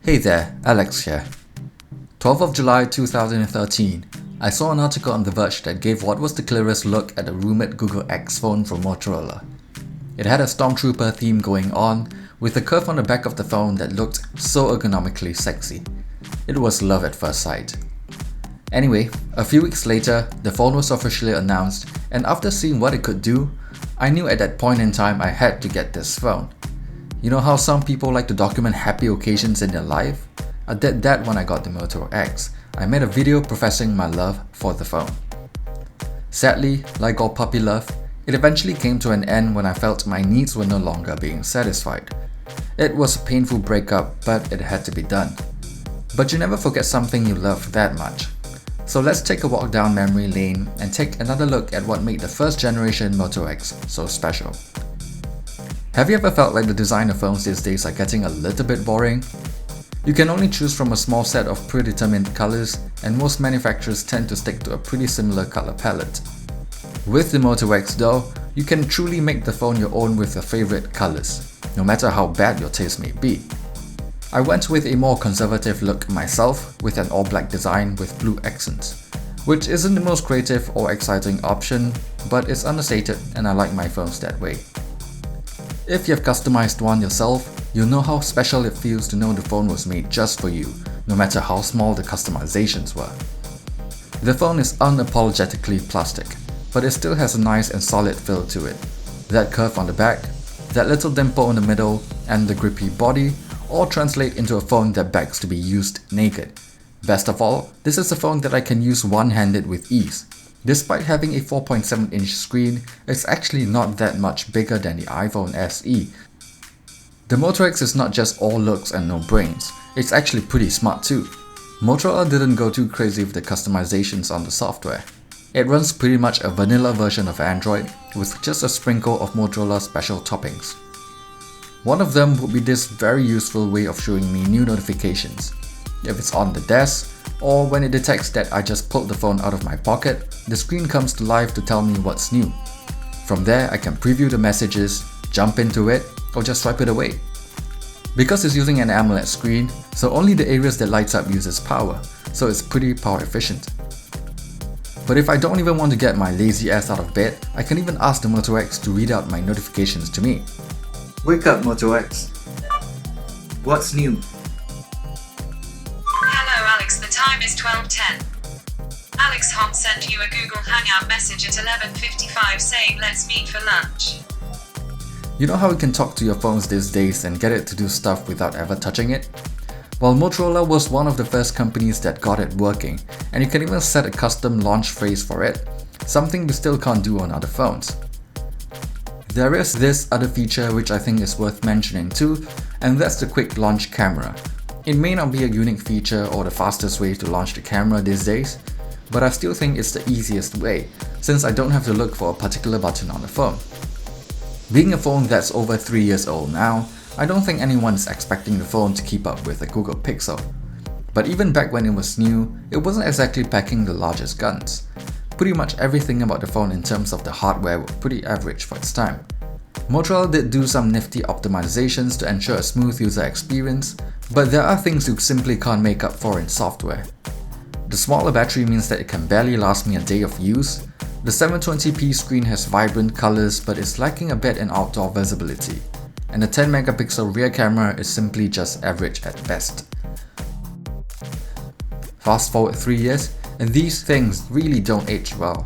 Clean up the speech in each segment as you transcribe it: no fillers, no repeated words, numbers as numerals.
Hey there, Alex here. 12th of July 2013, I saw an article on The Verge that gave what was the clearest look at a rumored Google X phone from Motorola. It had a Stormtrooper theme going on, with a curve on the back of the phone that looked so ergonomically sexy. It was love at first sight. Anyway, a few weeks later, the phone was officially announced, and after seeing what it could do, I knew at that point in time I had to get this phone. You know how some people like to document happy occasions in their life? I did that when I got the Moto X. I made a video professing my love for the phone. Sadly, like all puppy love, it eventually came to an end when I felt my needs were no longer being satisfied. It was a painful breakup, but it had to be done. But you never forget something you love that much. So let's take a walk down memory lane and take another look at what made the first generation Moto X so special. Have you ever felt like the designer phones these days are getting a little bit boring? You can only choose from a small set of predetermined colors, and most manufacturers tend to stick to a pretty similar color palette. With the Moto X though, you can truly make the phone your own with your favorite colors, no matter how bad your taste may be. I went with a more conservative look myself, with an all-black design with blue accents, which isn't the most creative or exciting option, but it's understated and I like my phones that way. If you've customized one yourself, you'll know how special it feels to know the phone was made just for you, no matter how small the customizations were. The phone is unapologetically plastic, but it still has a nice and solid feel to it. That curve on the back, that little dimple in the middle, and the grippy body all translate into a phone that begs to be used naked. Best of all, this is a phone that I can use one-handed with ease. Despite having a 4.7-inch screen, it's actually not that much bigger than the iPhone SE. The Moto X is not just all looks and no brains, it's actually pretty smart too. Motorola didn't go too crazy with the customizations on the software. It runs pretty much a vanilla version of Android with just a sprinkle of Motorola special toppings. One of them would be this very useful way of showing me new notifications. If it's on the desk, or when it detects that I just pulled the phone out of my pocket, the screen comes to life to tell me what's new. From there, I can preview the messages, jump into it, or just swipe it away. Because it's using an AMOLED screen, so only the areas that lights up uses power, so it's pretty power efficient. But if I don't even want to get my lazy ass out of bed, I can even ask the Moto X to read out my notifications to me. Wake up, Moto X. What's new? Hello Alex, the time is 12:10. Alex Hom sent you a Google Hangout message at 11:55 saying let's meet for lunch. You know how you can talk to your phones these days and get it to do stuff without ever touching it? Well, Motorola was one of the first companies that got it working, and you can even set a custom launch phrase for it, something you still can't do on other phones. There is this other feature which I think is worth mentioning too, and that's the quick launch camera. It may not be a unique feature or the fastest way to launch the camera these days, but I still think it's the easiest way, since I don't have to look for a particular button on the phone. Being a phone that's over 3 years old now, I don't think anyone is expecting the phone to keep up with the Google Pixel. But even back when it was new, it wasn't exactly packing the largest guns. Pretty much everything about the phone in terms of the hardware were pretty average for its time. Motorola did do some nifty optimizations to ensure a smooth user experience, but there are things you simply can't make up for in software. The smaller battery means that it can barely last me a day of use. The 720p screen has vibrant colors but is lacking a bit in outdoor visibility. And the 10 megapixel rear camera is simply just average at best. Fast forward 3 years, and these things really don't age well.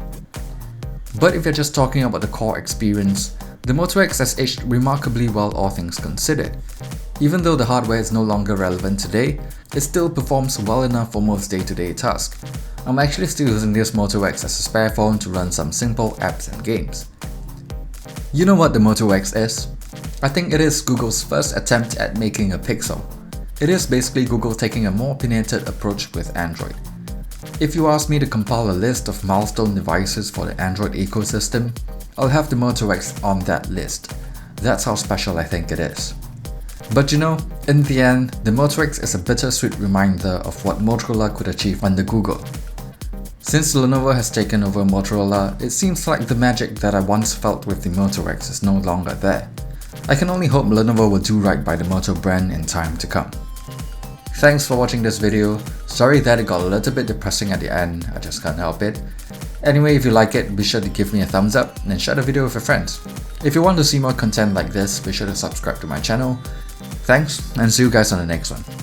But if you're just talking about the core experience, the Moto X has aged remarkably well, all things considered. Even though the hardware is no longer relevant today, it still performs well enough for most day-to-day tasks. I'm actually still using this Moto X as a spare phone to run some simple apps and games. You know what the Moto X is? I think it is Google's first attempt at making a Pixel. It is basically Google taking a more opinionated approach with Android. If you ask me to compile a list of milestone devices for the Android ecosystem, I'll have the Moto X on that list. That's how special I think it is. But you know, in the end, the Moto X is a bittersweet reminder of what Motorola could achieve under Google. Since Lenovo has taken over Motorola, it seems like the magic that I once felt with the Moto X is no longer there. I can only hope Lenovo will do right by the Moto brand in time to come. Thanks for watching this video. Sorry that it got a little bit depressing at the end, I just can't help it. Anyway, if you like it, be sure to give me a thumbs up and share the video with your friends. If you want to see more content like this, be sure to subscribe to my channel. Thanks, and see you guys on the next one.